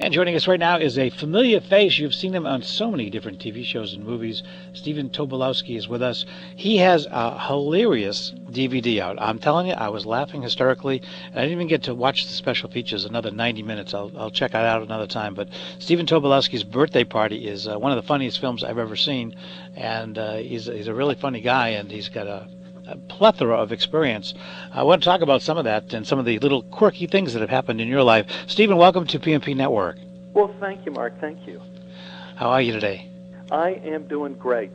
And joining us right now is a familiar face. You've seen him on so many different TV shows and movies. Stephen Tobolowsky is with us. He has a hilarious DVD out. I'm telling you, I was laughing hysterically. And I didn't even get to watch the special features, another 90 minutes. I'll check it out another time. But Stephen Tobolowsky's birthday party is one of the funniest films I've ever seen. And he's a really funny guy, and he's got a plethora of experience. I want to talk about some of that and some of the little quirky things that have happened in your life. Stephen, welcome to PMP Network. Well, thank you, Mark. Thank you. How are you today? I am doing great.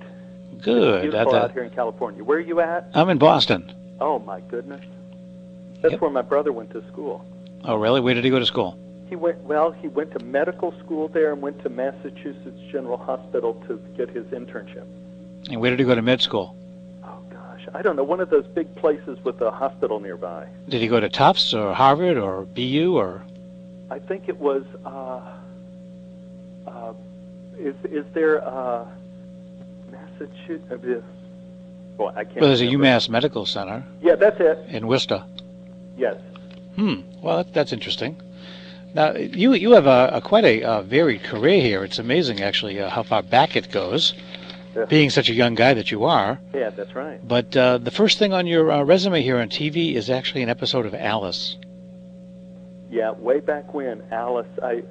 Good. It's beautiful out here in California. Where are you at? I'm in Boston. Oh, my goodness. That's where my brother went to school. Oh, really? Where did he go to school? He went to medical school there and went to Massachusetts General Hospital to get his internship. And where did he go to med school? I don't know, one of those big places with a hospital nearby. Did he go to Tufts or Harvard or BU or? I think it was, is there Massachusetts? Well, I can't. Well, there's remember. a UMass Medical Center. Yeah, that's it. In Worcester. Yes. Well, that's interesting. Now, you have quite a varied career here. It's amazing, actually, how far back it goes. Yeah. Being such a young guy that you are. Yeah, that's right. But the first thing on your resume here on TV is actually an episode of Alice. Yeah, way back when, Alice, I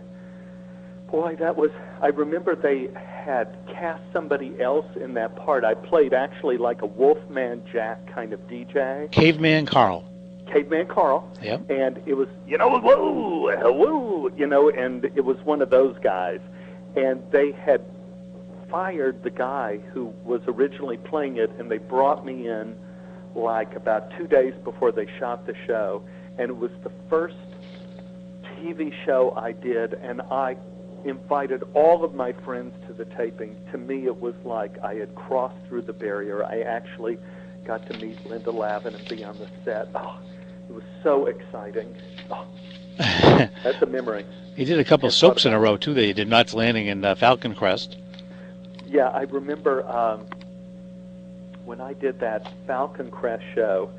remember they had cast somebody else in that part. I played actually like a Wolfman Jack kind of DJ. Caveman Carl. Caveman Carl. Yep. And it was, whoa, and it was one of those guys. And they had fired the guy who was originally playing it, and they brought me in like about 2 days before they shot the show, and it was the first TV show I did, and I invited all of my friends to the taping. To me, it was like I had crossed through the barrier. I actually got to meet Linda Lavin and be on the set. Oh, it was so exciting. Oh, that's a memory. You did a couple soaps in a row, too, that you did Knots Landing and Falcon Crest. Yeah, I remember when I did that Falcon Crest show,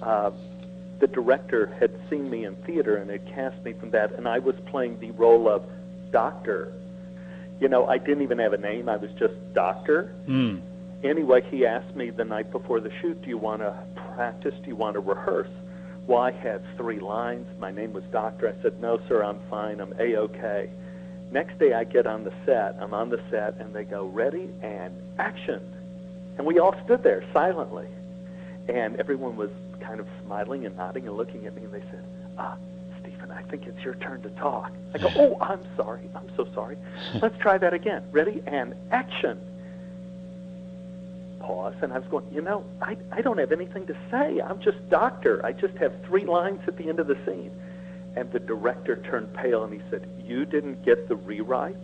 the director had seen me in theater and had cast me from that, and I was playing the role of Doctor. I didn't even have a name. I was just Doctor. Anyway, he asked me the night before the shoot, do you want to practice? Do you want to rehearse? Well, I had 3 lines. My name was Doctor. I said, no, sir, I'm fine. I'm A-OK. Next day I get on the set, I'm on the set, and they go, ready, and action. And we all stood there silently. And everyone was kind of smiling and nodding and looking at me, and they said, Stephen, I think it's your turn to talk. I go, oh, I'm sorry, I'm so sorry. Let's try that again. Ready, and action. Pause, and I was going, I don't have anything to say. I'm just Doctor. I just have 3 lines at the end of the scene. And the director turned pale, and he said, you didn't get the rewrites?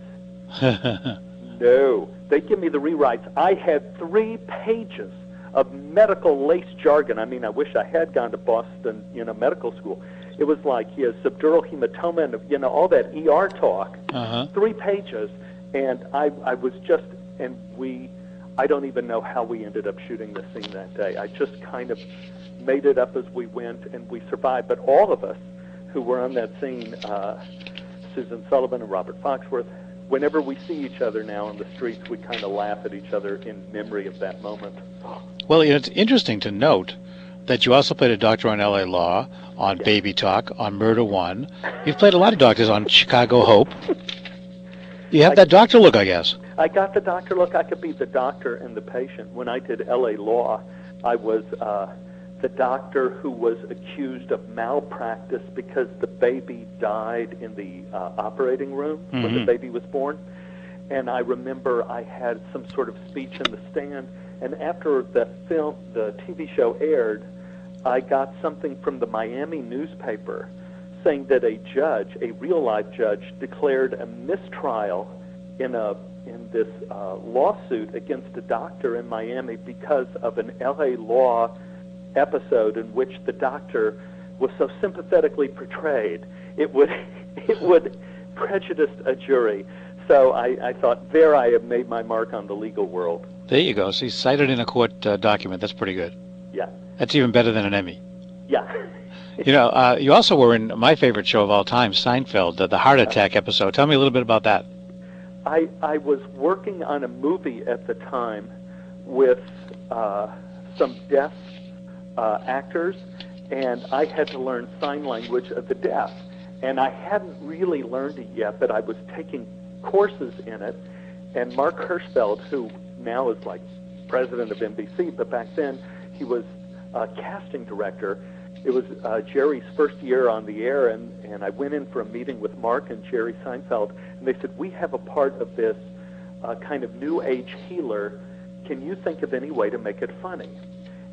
No. They give me the rewrites. I had 3 pages of medical lace jargon. I mean, I wish I had gone to Boston, medical school. It was like, subdural hematoma and, all that ER talk. 3 pages. And I was just, I don't even know how we ended up shooting the scene that day. I just kind of made it up as we went, and we survived. But all of us who were on that scene, Susan Sullivan and Robert Foxworth, whenever we see each other now on the streets, we kind of laugh at each other in memory of that moment. Well, it's interesting to note that you also played a doctor on L.A. Law, on Baby Talk, on Murder One. You've played a lot of doctors on Chicago Hope. You have that doctor look, I guess. I got the doctor look. I could be the doctor and the patient. When I did L.A. Law, I was the doctor who was accused of malpractice because the baby died in the operating room when the baby was born. And I remember I had some sort of speech in the stand, and after the TV show aired, I got something from the Miami newspaper saying that a judge, a real-life judge, declared a mistrial in this lawsuit against a doctor in Miami because of an L.A. Law episode in which the doctor was so sympathetically portrayed, it would prejudice a jury. So I thought, there I have made my mark on the legal world. There you go. See, cited in a court document. That's pretty good. Yeah. That's even better than an Emmy. Yeah. You also were in my favorite show of all time, Seinfeld, the heart attack episode. Tell me a little bit about that. I was working on a movie at the time with some deaf actors, and I had to learn sign language of the deaf. And I hadn't really learned it yet, but I was taking courses in it. And Mark Hirschfeld, who now is like president of NBC, but back then he was a casting director. It was Jerry's first year on the air, and I went in for a meeting with Mark and Jerry Seinfeld, and they said, we have a part of this kind of new age healer. Can you think of any way to make it funny?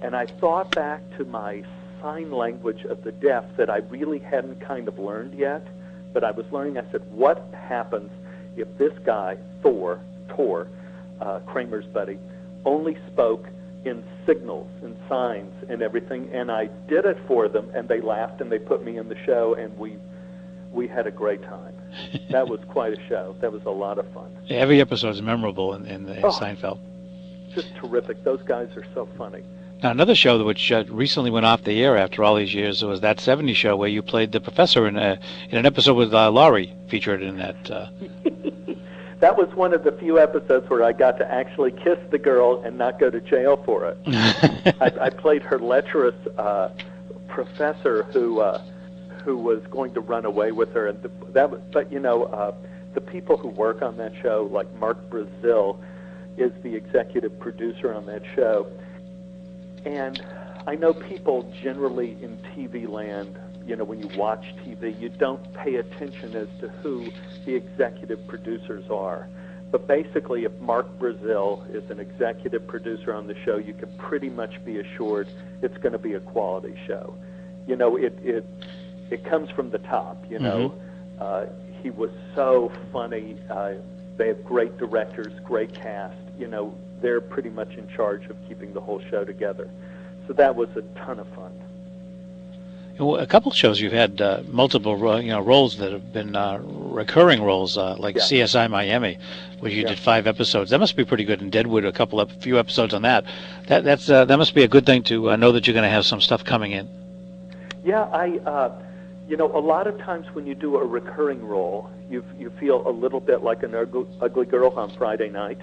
And I thought back to my sign language of the deaf that I really hadn't kind of learned yet, but I was learning. I said, what happens if this guy, Tor, Kramer's buddy, only spoke in signals and signs and everything? And I did it for them, and they laughed, and they put me in the show, and we had a great time. That was quite a show. That was a lot of fun. Yeah, every episode is memorable in Seinfeld. Just terrific. Those guys are so funny. Now, another show which recently went off the air after all these years was That 70s Show, where you played the professor in an episode with Laurie featured in that. That was one of the few episodes where I got to actually kiss the girl and not go to jail for it. I played her lecherous professor who was going to run away with her, and the people who work on that show, like Mark Brazil, is the executive producer on that show. And I know people generally in TV land, when you watch TV, you don't pay attention as to who the executive producers are. But basically, if Mark Brazil is an executive producer on the show, you can pretty much be assured it's going to be a quality show. It comes from the top, He was so funny. They have great directors, great cast. They're pretty much in charge of keeping the whole show together. So that was a ton of fun. Well, a couple of shows you've had multiple roles that have been recurring roles, like CSI Miami, where you did 5 episodes. That must be pretty good. In Deadwood, a few episodes on that. That must be a good thing to know that you're going to have some stuff coming in. Yeah, a lot of times when you do a recurring role, you feel a little bit like an ugly girl on Friday night.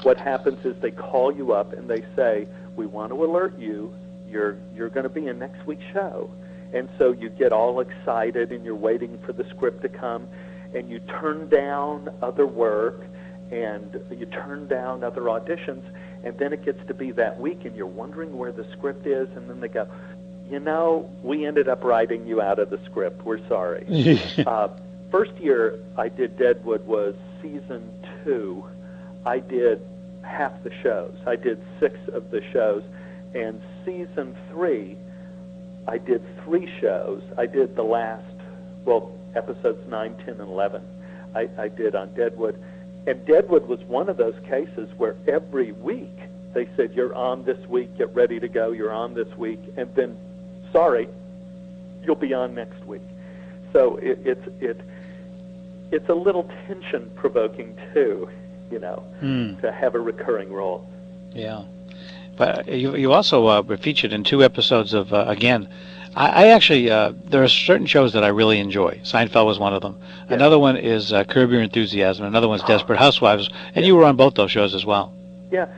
What happens is they call you up and they say, we want to alert you, you're going to be in next week's show. And so you get all excited and you're waiting for the script to come, and you turn down other work and you turn down other auditions, and then it gets to be that week and you're wondering where the script is, and then they go, we ended up writing you out of the script. We're sorry. First year I did Deadwood was season 2. I did half the shows. I did 6 of the shows. And season 3, I did 3 shows. I did the last, episodes 9, 10, and 11. I did on Deadwood. And Deadwood was one of those cases where every week they said, you're on this week, get ready to go, you're on this week, and then, sorry, you'll be on next week. So it's a little tension-provoking, too, to have a recurring role. Yeah. But you also were featured in 2 episodes of, again, I actually, there are certain shows that I really enjoy. Seinfeld was one of them. Yeah. Another one is Curb Your Enthusiasm. Another one's Desperate Housewives. And you were on both those shows as well. Yeah.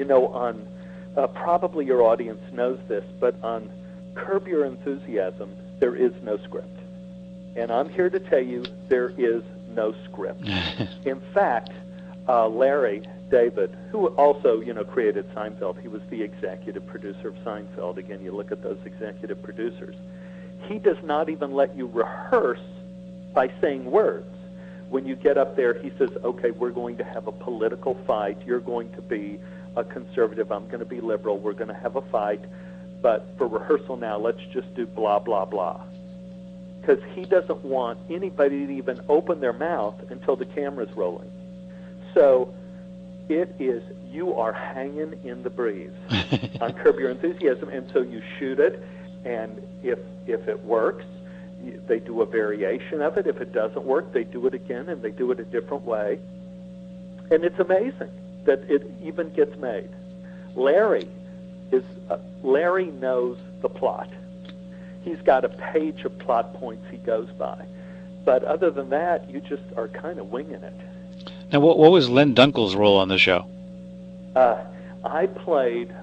On probably your audience knows this, but on Curb Your Enthusiasm, there is no script. And I'm here to tell you there is no script. In fact, Larry David, who also, created Seinfeld, he was the executive producer of Seinfeld. Again, you look at those executive producers. He does not even let you rehearse by saying words. When you get up there, he says, okay, we're going to have a political fight. You're going to be a conservative. I'm going to be liberal. We're going to have a fight. But for rehearsal now, let's just do blah, blah, blah. Because he doesn't want anybody to even open their mouth until the camera's rolling. So it is, you are hanging in the breeze on Curb Your Enthusiasm. And so you shoot it, and if it works, they do a variation of it. If it doesn't work, they do it again, and they do it a different way. And it's amazing that it even gets made. Larry knows the plot. he's got a page of plot points he goes by. But other than that, you just are kind of winging it. Now, what was Len Dunkel's role on the show? I played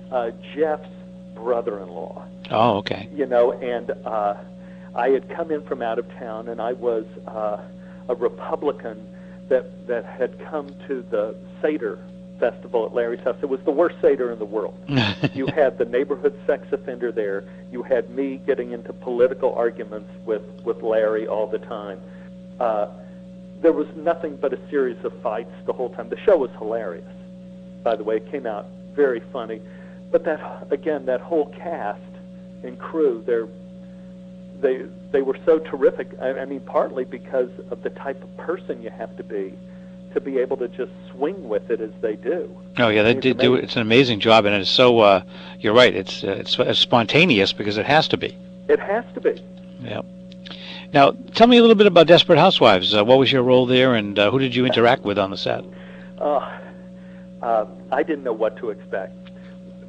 Jeff's brother-in-law. Oh, okay. You know, and I had come in from out of town, and I was a Republican that had come to the Seder festival at Larry's house. It was the worst Seder in the world. You had the neighborhood sex offender there. You had me getting into political arguments with Larry all the time. There was nothing but a series of fights the whole time. The show was hilarious, by the way. It came out very funny. But that whole cast and crew, they were so terrific. I mean, partly because of the type of person you have to be able to just swing with it as they do. Oh yeah, they did do it. It's an amazing job, and it's so. You're right. It's spontaneous because it has to be. It has to be. Yeah. Now, tell me a little bit about Desperate Housewives. What was your role there, and who did you interact with on the set? I didn't know what to expect.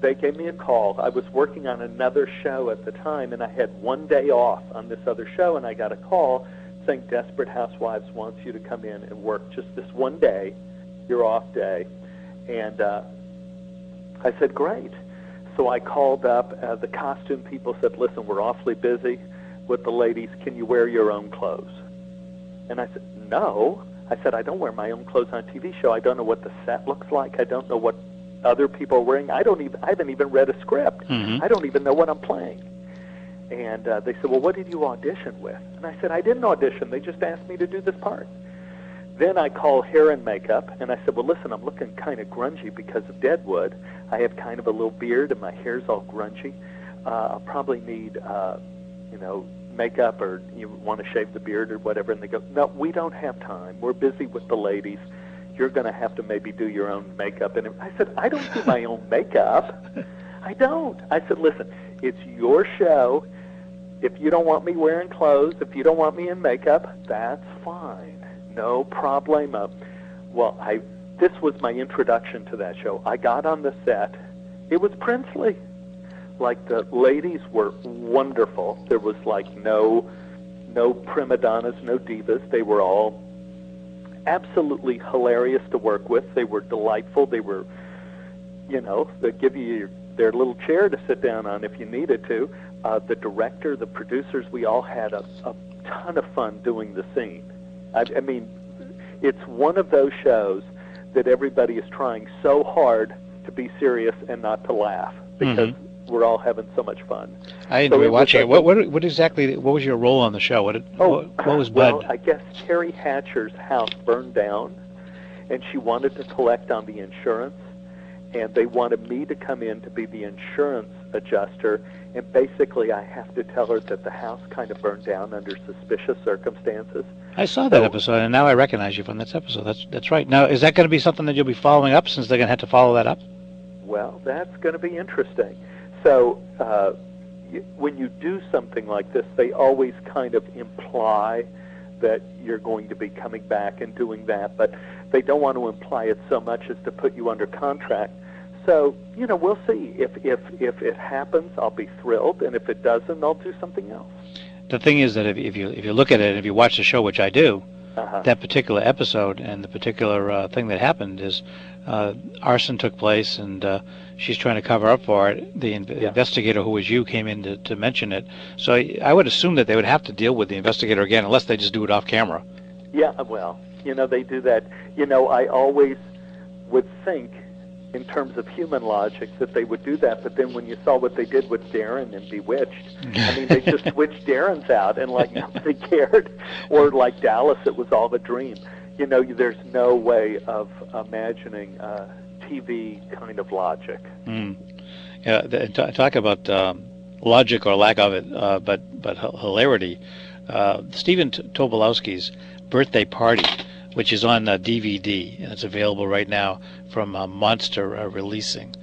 They gave me a call. I was working on another show at the time, and I had one day off on this other show, and I got a call saying Desperate Housewives wants you to come in and work just this one day, your off day. And I said, great. So I called up. The costume people said, listen, we're awfully busy with the ladies. Can you wear your own clothes? And I said, no. I said, I don't wear my own clothes on a TV show. I don't know what the set looks like. I don't know what other people are wearing. I haven't even read a script. Mm-hmm. I don't even know what I'm playing. And they said, well, what did you audition with? And I said, I didn't audition. They just asked me to do this part. Then I called hair and makeup, and I said, well, listen, I'm looking kind of grungy because of Deadwood. I have kind of a little beard, and my hair's all grungy. I'll probably need, makeup, or you want to shave the beard or whatever. And they go, no, we don't have time. We're busy with the ladies. You're going to have to maybe do your own makeup. And I said, I don't do my own makeup. I don't. I said, listen, it's your show. If you don't want me wearing clothes, if you don't want me in makeup, that's fine. No problemo. Well, this was my introduction to that show. I got on the set. It was princely. Like, the ladies were wonderful. There was like no prima donnas, no divas. They were all absolutely hilarious to work with. They were delightful. They were, they give you their little chair to sit down on if you needed to. The director, the producers, we all had a ton of fun doing the scene. I mean, it's one of those shows that everybody is trying so hard to be serious and not to laugh because we're all having so much fun. I enjoyed watching it. What was your role on the show? What was Bud? Well, I guess Terry Hatcher's house burned down, and she wanted to collect on the insurance, and they wanted me to come in to be the insurance adjuster, and basically I have to tell her that the house kind of burned down under suspicious circumstances. I saw that episode, and now I recognize you from this episode. That's right. Now, is that going to be something that you'll be following up, since they're going to have to follow that up? Well, that's going to be interesting. So when you do something like this, they always kind of imply that you're going to be coming back and doing that, but they don't want to imply it so much as to put you under contract. So, we'll see. If it happens, I'll be thrilled, and if it doesn't, I'll do something else. The thing is that if you look at it, and if you watch the show, which I do, that particular episode and the particular thing that happened is arson took place, and she's trying to cover up for it. The investigator, who was you, came in to mention it. So I would assume that they would have to deal with the investigator again, unless they just do it off camera. Yeah, well, they do that. I always would think, in terms of human logic, that they would do that, but then when you saw what they did with Darren and Bewitched, I mean, they just switched Darren's out, and like nobody cared. Or like Dallas, it was all a dream. There's no way of imagining TV kind of logic. Yeah, talk about logic or lack of it, but hilarity. Stephen Tobolowsky's Birthday Party, which is on DVD, and it's available right now from Monster Releasing.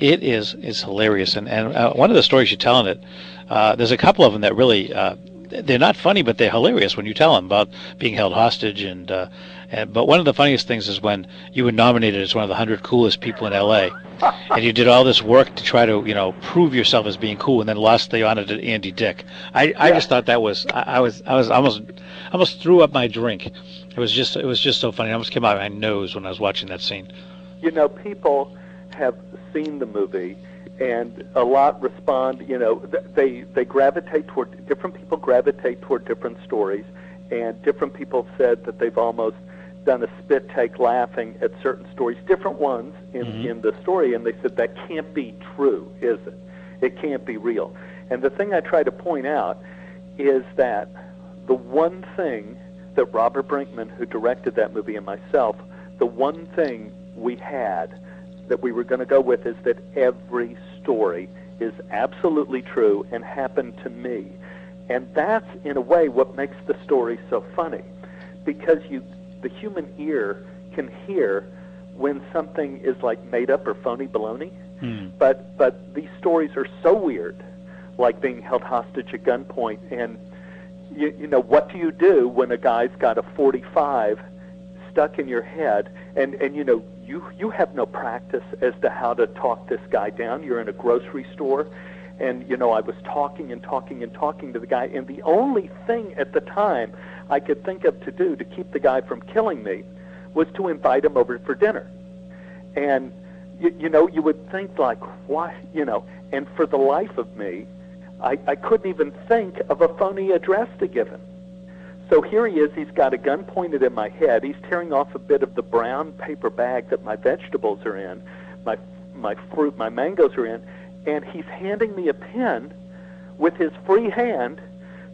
It is hilarious, and one of the stories you tell in it, there's a couple of them that really, they're not funny, but they're hilarious when you tell them about being held hostage and But one of the funniest things is when you were nominated as one of the 100 coolest people in L.A. and you did all this work to try to, prove yourself as being cool, and then lost the honor to Andy Dick. I just thought that was I was almost threw up my drink. It was just so funny. It almost came out of my nose when I was watching that scene. People have seen the movie, and a lot respond. They gravitate toward different people. Gravitate toward different stories, and different people said that they've almost done a spit take laughing at certain stories, different ones in the story, and they said that can't be true, is it? It can't be real. And the thing I try to point out is that the one thing that Robert Brinkman, who directed that movie, and myself, the one thing we had that we were going to go with is that every story is absolutely true and happened to me. And that's, in a way, what makes the story so funny, because the human ear can hear when something is like made up or phony baloney. But these stories are so weird, like being held hostage at gunpoint. And what do you do when a guy's got a 45 stuck in your head, and you have no practice as to how to talk this guy down. You're in a grocery store, and I was talking to the guy, and the only thing at the time I could think of to do to keep the guy from killing me was to invite him over for dinner. And you would think, like, why, and for the life of me, I couldn't even think of a phony address to give him. So here he is, he's got a gun pointed at my head, he's tearing off a bit of the brown paper bag that my vegetables are in, my fruit, my mangoes are in, and he's handing me a pen with his free hand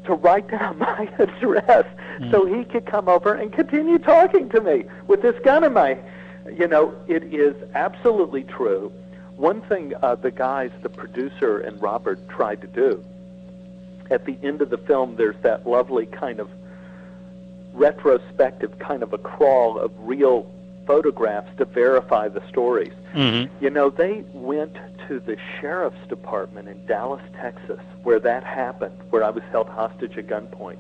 to write down my address so he could come over and continue talking to me with this gun in my, it is absolutely true. One thing the guys, the producer and Robert, tried to do, at the end of the film, there's that lovely kind of retrospective kind of a crawl of real photographs to verify the stories. They went to the sheriff's department in Dallas, Texas, where that happened, where I was held hostage at gunpoint.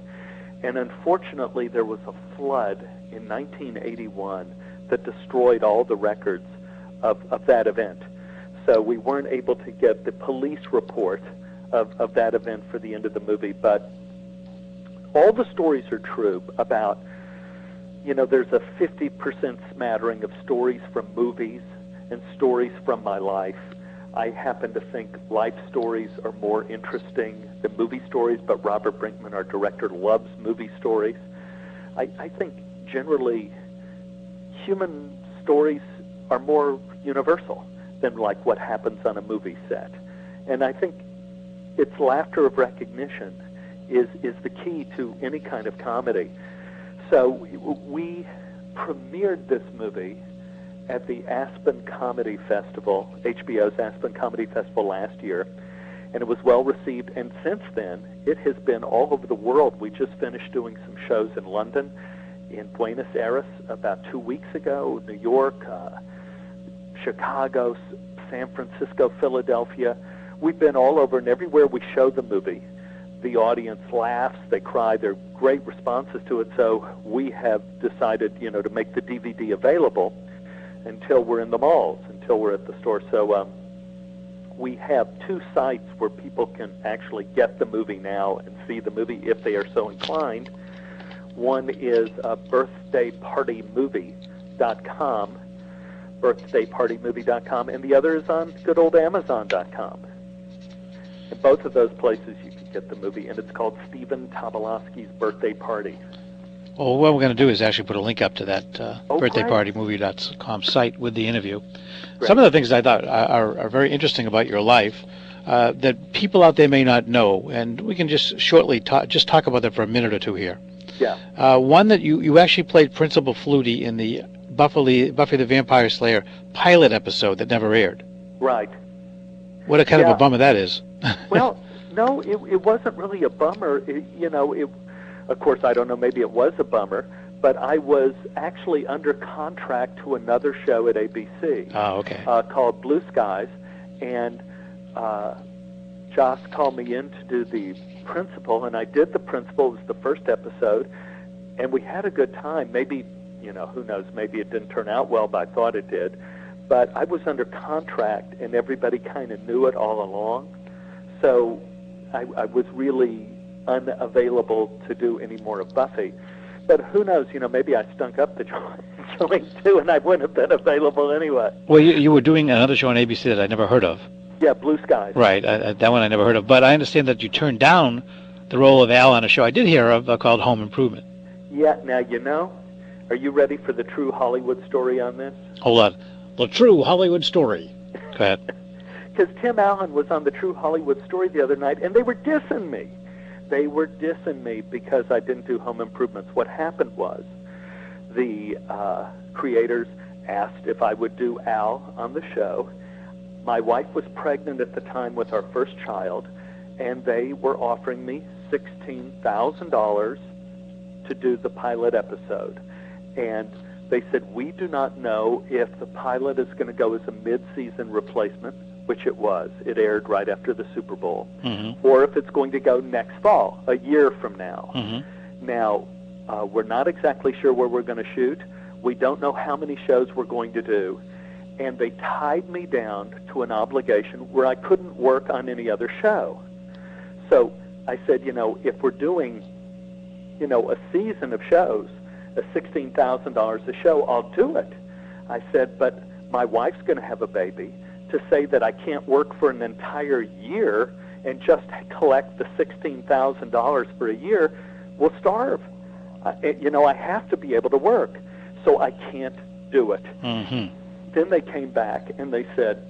And unfortunately, there was a flood in 1981 that destroyed all the records of that event. So we weren't able to get the police report of that event for the end of the movie. But all the stories are true about, there's a 50% smattering of stories from movies and stories from my life. I happen to think life stories are more interesting than movie stories, but Robert Brinkman, our director, loves movie stories. I think generally human stories are more universal than like what happens on a movie set. And I think its laughter of recognition is the key to any kind of comedy. So we premiered this movie at the Aspen Comedy Festival, HBO's Aspen Comedy Festival last year, and it was well received. And since then, it has been all over the world. We just finished doing some shows in London, in Buenos Aires about 2 weeks ago, New York, Chicago, San Francisco, Philadelphia. We've been all over, and everywhere we show the movie, the audience laughs, they cry, there are great responses to it. So we have decided, to make the DVD available until we're in the malls, until we're at the store. So we have 2 sites where people can actually get the movie now and see the movie if they are so inclined. One is birthdaypartymovie.com, birthdaypartymovie.com, and the other is on good old Amazon.com. In both of those places you can get the movie, and it's called Stephen Tobolowsky's Birthday Party. Well, what we're going to do is actually put a link up to that birthdaypartymovie.com site with the interview. Great. Some of the things I thought are very interesting about your life that people out there may not know, and we can just shortly talk about that for a minute or two here. Yeah. One that you actually played Principal Flutie in the Buffy the Vampire Slayer pilot episode that never aired. Right. What a kind of a bummer that is. Well, no, it wasn't really a bummer. Of course, I don't know, maybe it was a bummer, but I was actually under contract to another show at ABC. Oh, okay. Called Blue Skies, and Joss called me in to do the principal, and I did the principal. It was the first episode, and we had a good time. Maybe, who knows, maybe it didn't turn out well, but I thought it did. But I was under contract, and everybody kind of knew it all along. So I was really unavailable to do any more of Buffy. But who knows, maybe I stunk up the joint too, and I wouldn't have been available anyway. Well, you were doing another show on ABC that I never heard of. Yeah, Blue Skies. Right, that one I never heard of. But I understand that you turned down the role of Al on a show I did hear of called Home Improvement. Yeah, now, are you ready for the true Hollywood story on this? Hold on. The true Hollywood story. Go ahead. Because Tim Allen was on the True Hollywood Story the other night, and they were dissing me. They were dissing me because I didn't do Home Improvements. What happened was the creators asked if I would do Al on the show. My wife was pregnant at the time with our first child, and they were offering me $16,000 to do the pilot episode. And they said, we do not know if the pilot is going to go as a mid-season replacement, which it was. It aired right after the Super Bowl. Mm-hmm. Or if it's going to go next fall, a year from now. Mm-hmm. Now, we're not exactly sure where we're going to shoot. We don't know how many shows we're going to do. And they tied me down to an obligation where I couldn't work on any other show. So I said, if we're doing, a season of shows, $16,000 a show, I'll do it. I said, but my wife's going to have a baby. To say that I can't work for an entire year and just collect the $16,000 for a year will starve. I have to be able to work, so I can't do it. Mm-hmm. Then they came back and they said,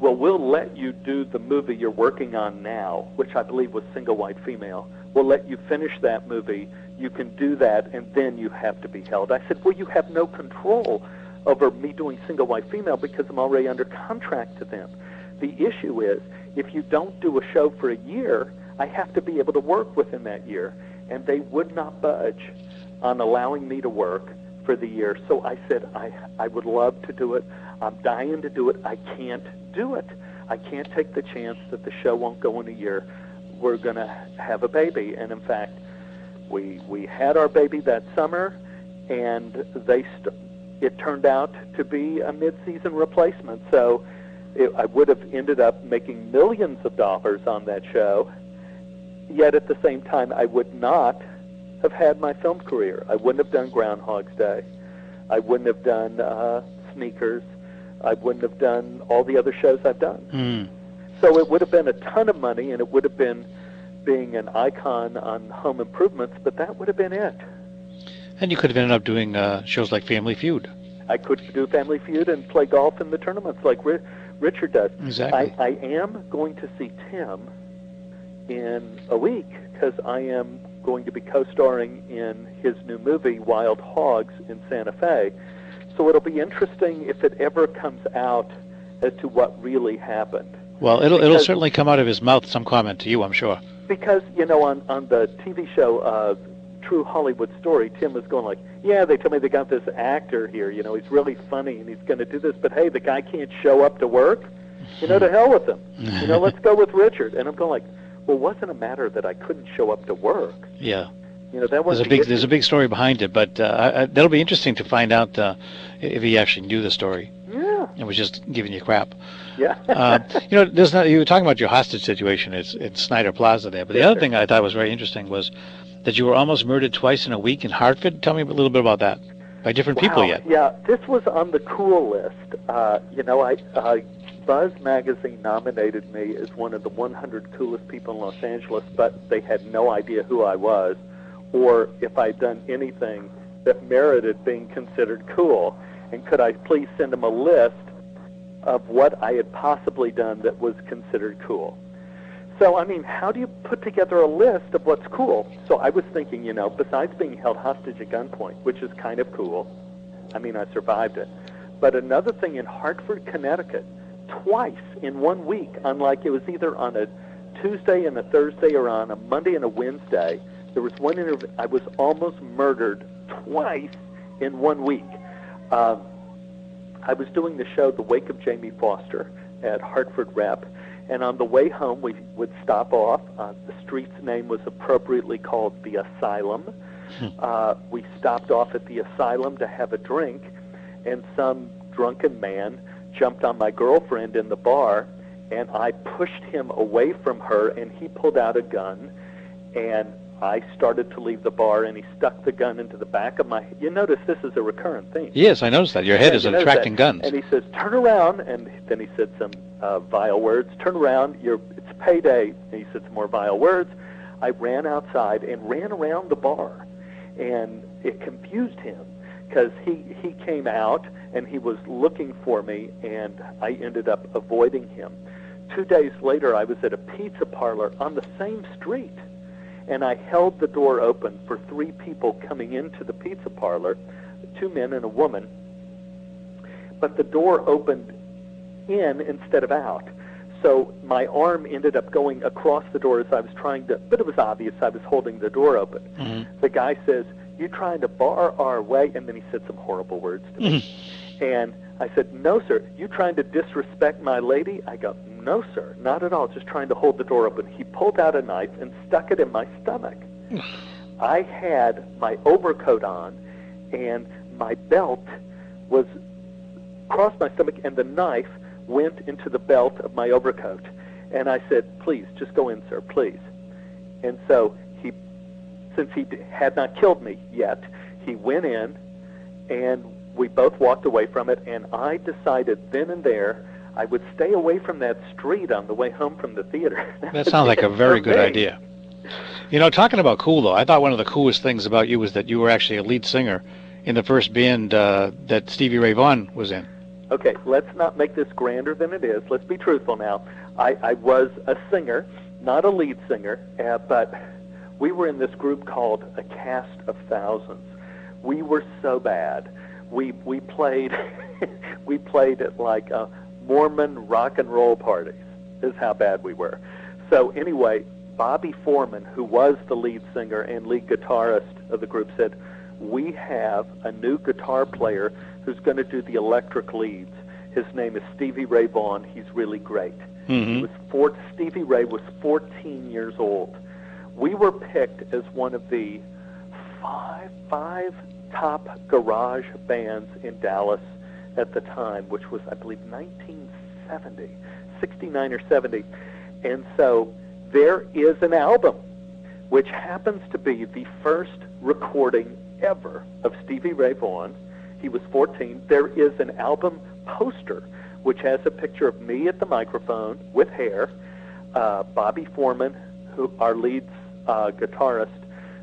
well, we'll let you do the movie you're working on now, which I believe was Single White Female. We'll let you finish that movie. You can do that, and then you have to be held. I said, well, you have no control over me doing Single White Female because I'm already under contract to them. The issue is, if you don't do a show for a year, I have to be able to work within that year. And they would not budge on allowing me to work for the year. So I said, I would love to do it. I'm dying to do it. I can't do it. I can't take the chance that the show won't go in a year. We're going to have a baby. And in fact, we had our baby that summer, and it turned out to be a mid-season replacement. So I would have ended up making millions of dollars on that show, yet at the same time I would not have had my film career. I wouldn't have done Groundhog's Day. I wouldn't have done Sneakers. I wouldn't have done all the other shows I've done. Mm. So it would have been a ton of money, and it would have been being an icon on Home Improvements, but that would have been it. And you could have ended up doing shows like Family Feud. I could do Family Feud and play golf in the tournaments like Richard does. Exactly. I am going to see Tim in a week because I am going to be co-starring in his new movie, Wild Hogs, in Santa Fe. So it'll be interesting if it ever comes out as to what really happened. Well, it'll certainly come out of his mouth, some comment to you, I'm sure. Because, on the TV show True Hollywood Story, Tim was going like, yeah, they told me they got this actor here, he's really funny and he's going to do this, but hey, the guy can't show up to work, to hell with him. Let's go with Richard. And I'm going like, well, it wasn't a matter that I couldn't show up to work. Yeah. That was there's a big story behind it, but that'll be interesting to find out if he actually knew the story. Yeah. And was just giving you crap. Yeah. You were talking about your hostage situation. It's Snyder Plaza there. But the other thing I thought was very interesting was that you were almost murdered twice in a week in Hartford. Tell me a little bit about that. By different people yet. Yeah, this was on the cool list. Buzz Magazine nominated me as one of the 100 coolest people in Los Angeles, but they had no idea who I was or if I'd done anything that merited being considered cool. And could I please send them a list of what I had possibly done that was considered cool? So, how do you put together a list of what's cool? So I was thinking, besides being held hostage at gunpoint, which is kind of cool, I survived it. But another thing in Hartford, Connecticut, twice in 1 week, unlike it was either on a Tuesday and a Thursday or on a Monday and a Wednesday, there was one interview, I was almost murdered twice in 1 week. I was doing the show The Wake of Jamie Foster at Hartford Rep, and on the way home we would stop off. The street's name was appropriately called The Asylum. We stopped off at the asylum to have a drink, and some drunken man jumped on my girlfriend in the bar, and I pushed him away from her, and he pulled out a gun, and I started to leave the bar, and he stuck the gun into the back of my head. You notice this is a recurrent theme. Yes, I noticed that. Your head is attracting guns. And he says, turn around, and then he said some vile words. Turn around, it's payday. And he said some more vile words. I ran outside and ran around the bar, and it confused him because he came out, and he was looking for me, and I ended up avoiding him. 2 days later, I was at a pizza parlor on the same street, and I held the door open for 3 people coming into the pizza parlor, 2 men and a woman, but the door opened in instead of out. So my arm ended up going across the door as I was trying to, but it was obvious I was holding the door open. Mm-hmm. The guy says, "You trying to bar our way?" And then he said some horrible words to me. Mm-hmm. And I said, "No, sir. You trying to disrespect my lady?" I go, "No, sir, not at all. Just trying to hold the door open." He pulled out a knife and stuck it in my stomach. I had my overcoat on, and my belt was across my stomach, and the knife went into the belt of my overcoat. And I said, "Please, just go in, sir, please." And so since he had not killed me yet, he went in, and we both walked away from it, and I decided then and there I would stay away from that street on the way home from the theater. That sounds like a very good idea. You know, talking about cool, though, I thought one of the coolest things about you was that you were actually a lead singer in the first band that Stevie Ray Vaughan was in. Okay, let's not make this grander than it is. Let's be truthful now. I was a singer, not a lead singer, but we were in this group called A Cast of Thousands. We were so bad. We played we played at like Mormon rock and roll parties, is how bad we were. So anyway, Bobby Foreman, who was the lead singer and lead guitarist of the group, said, "We have a new guitar player who's going to do the electric leads. His name is Stevie Ray Vaughan. He's really great." Mm-hmm. Stevie Ray was 14 years old. We were picked as one of the five top garage bands in Dallas at the time, which was, I believe, 1970, 69 or 70. And so there is an album, which happens to be the first recording ever of Stevie Ray Vaughan. He was 14. There is an album poster, which has a picture of me at the microphone with hair, Bobby Foreman, who our lead guitarist,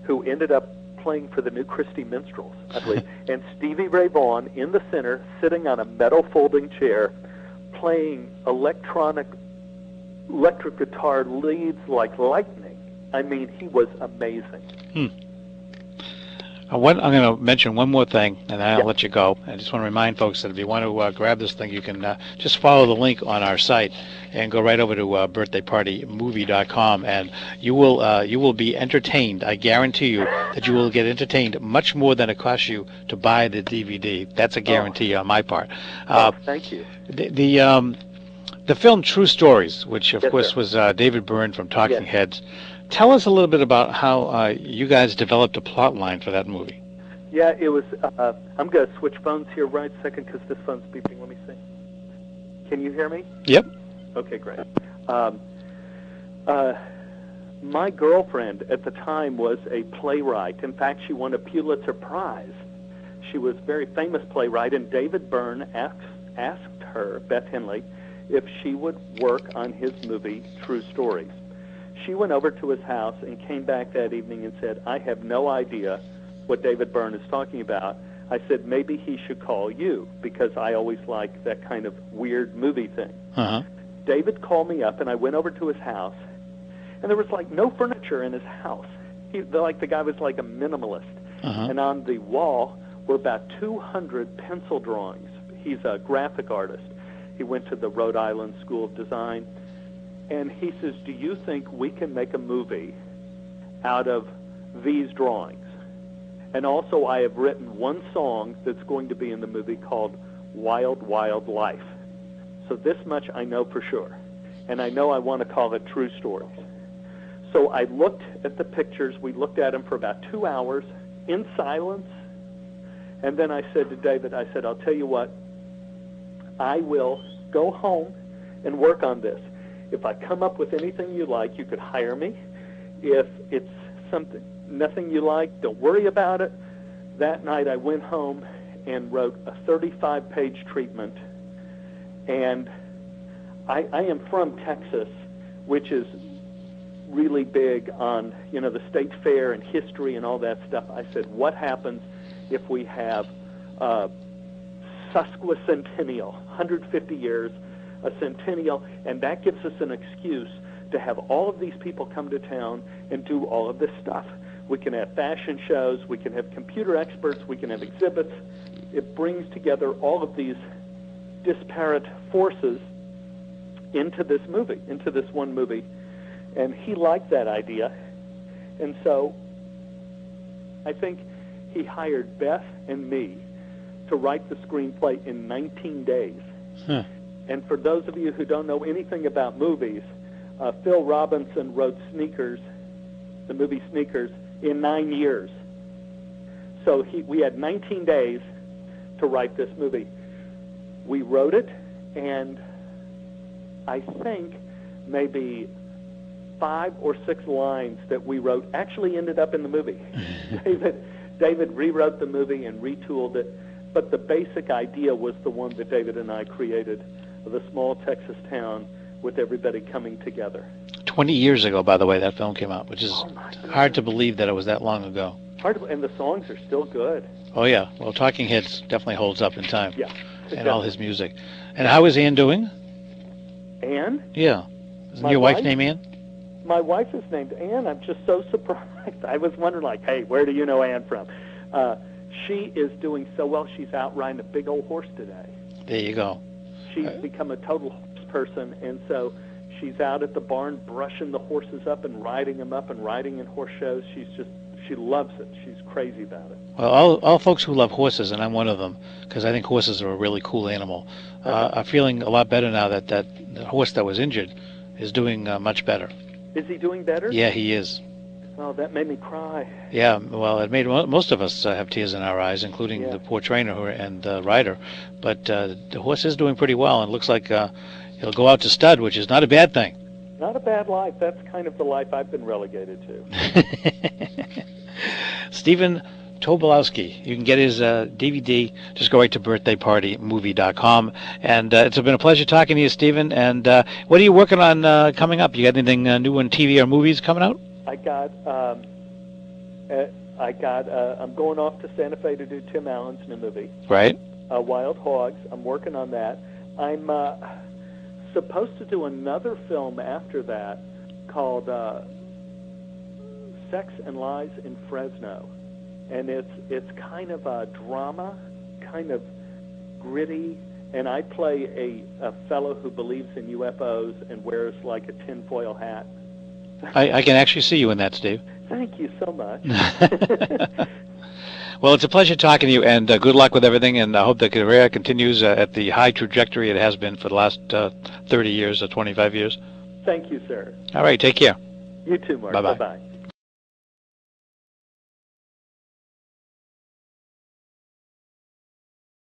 who ended up playing for the New Christie Minstrels, I believe, and Stevie Ray Vaughan in the center, sitting on a metal folding chair, playing electric guitar leads like lightning. I mean, he was amazing. I'm going to mention one more thing, and then I'll let you go. I just want to remind folks that if you want to grab this thing, you can just follow the link on our site and go right over to birthdaypartymovie.com, and you will be entertained. I guarantee you that you will get entertained much more than it costs you to buy the DVD. That's a guarantee on my part. Thank you. The film True Stories, which of course was David Byrne from Talking Heads. Tell us a little bit about how you guys developed a plot line for that movie. Yeah, it was, I'm going to switch phones here right a second because this phone's beeping. Let me see. Can you hear me? Yep. Okay, great. My girlfriend at the time was a playwright. In fact, she won a Pulitzer Prize. She was a very famous playwright, and David Byrne asked her, Beth Henley, if she would work on his movie, True Stories. She went over to his house and came back that evening and said, "I have no idea what David Byrne is talking about." I said, "Maybe he should call you, because I always like that kind of weird movie thing." Uh-huh. David called me up, and I went over to his house, and there was like no furniture in his house. The guy was like a minimalist. Uh-huh. And on the wall were about 200 pencil drawings. He's a graphic artist. He went to the Rhode Island School of Design. And he says, "Do you think we can make a movie out of these drawings?" And also, I have written one song that's going to be in the movie called Wild, Wild Life. So this much I know for sure. And I know I want to call it True Stories. So I looked at the pictures. We looked at them for about 2 hours, in silence. And then I said to David, I said, I'll tell you what, I will go home and work on this. If I come up with anything you like, you could hire me. If it's nothing you like, don't worry about it. That night I went home and wrote a 35-page treatment. And I am from Texas, which is really big on, the state fair and history and all that stuff. I said, what happens if we have sesquicentennial, 150 years, a centennial, and that gives us an excuse to have all of these people come to town and do all of this stuff. We can have fashion shows, we can have computer experts, we can have exhibits. It brings together all of these disparate forces into this movie, into this one movie. And he liked that idea. And so I think he hired Beth and me to write the screenplay in 19 days. Huh. And for those of you who don't know anything about movies, Phil Robinson wrote Sneakers, the movie Sneakers, in 9 years. So we had 19 days to write this movie. We wrote it, and I think maybe 5 or 6 lines that we wrote actually ended up in the movie. David rewrote the movie and retooled it, but the basic idea was the one that David and I created, of a small Texas town with everybody coming together. 20 years ago, by the way, that film came out, which is hard to believe that it was that long ago. And the songs are still good. Oh, yeah. Well, Talking Heads definitely holds up in time. Yeah. And all his music. And how is Ann doing? Ann? Yeah. Isn't your wife named Ann? My wife is named Ann. I'm just so surprised. I was wondering, hey, where do you know Ann from? She is doing so well. She's out riding a big old horse today. There you go. She's become a total horse person, and so she's out at the barn brushing the horses up and riding them up and riding in horse shows. She loves it. She's crazy about it. Well, all folks who love horses, and I'm one of them, because I think horses are a really cool animal, are feeling a lot better now that the horse that was injured is doing much better. Is he doing better? Yeah, he is. Oh, that made me cry. Yeah, well, it made most of us have tears in our eyes, including the poor trainer and the rider. But the horse is doing pretty well, and it looks like he'll go out to stud, which is not a bad thing. Not a bad life. That's kind of the life I've been relegated to. Stephen Tobolowsky. You can get his DVD. Just go right to birthdaypartymovie.com. And it's been a pleasure talking to you, Stephen. And what are you working on coming up? You got anything new in TV or movies coming out? I'm going off to Santa Fe to do Tim Allen's new movie. Right. Wild Hogs. I'm working on that. I'm supposed to do another film after that called Sex and Lies in Fresno. And it's kind of a drama, kind of gritty, and I play a fellow who believes in UFOs and wears like a tinfoil hat. I can actually see you in that, Steve. Thank you so much. Well, it's a pleasure talking to you, and good luck with everything, and I hope the career continues at the high trajectory it has been for the last 30 years or 25 years. Thank you, sir. All right, take care. You too, Mark. Bye-bye. Bye-bye.